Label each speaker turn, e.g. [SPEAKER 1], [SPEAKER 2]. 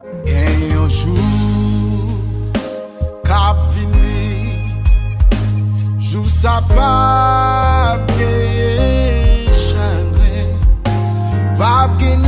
[SPEAKER 1] Et un jour, cap vini, jour ça pas bien chagrin, pas bien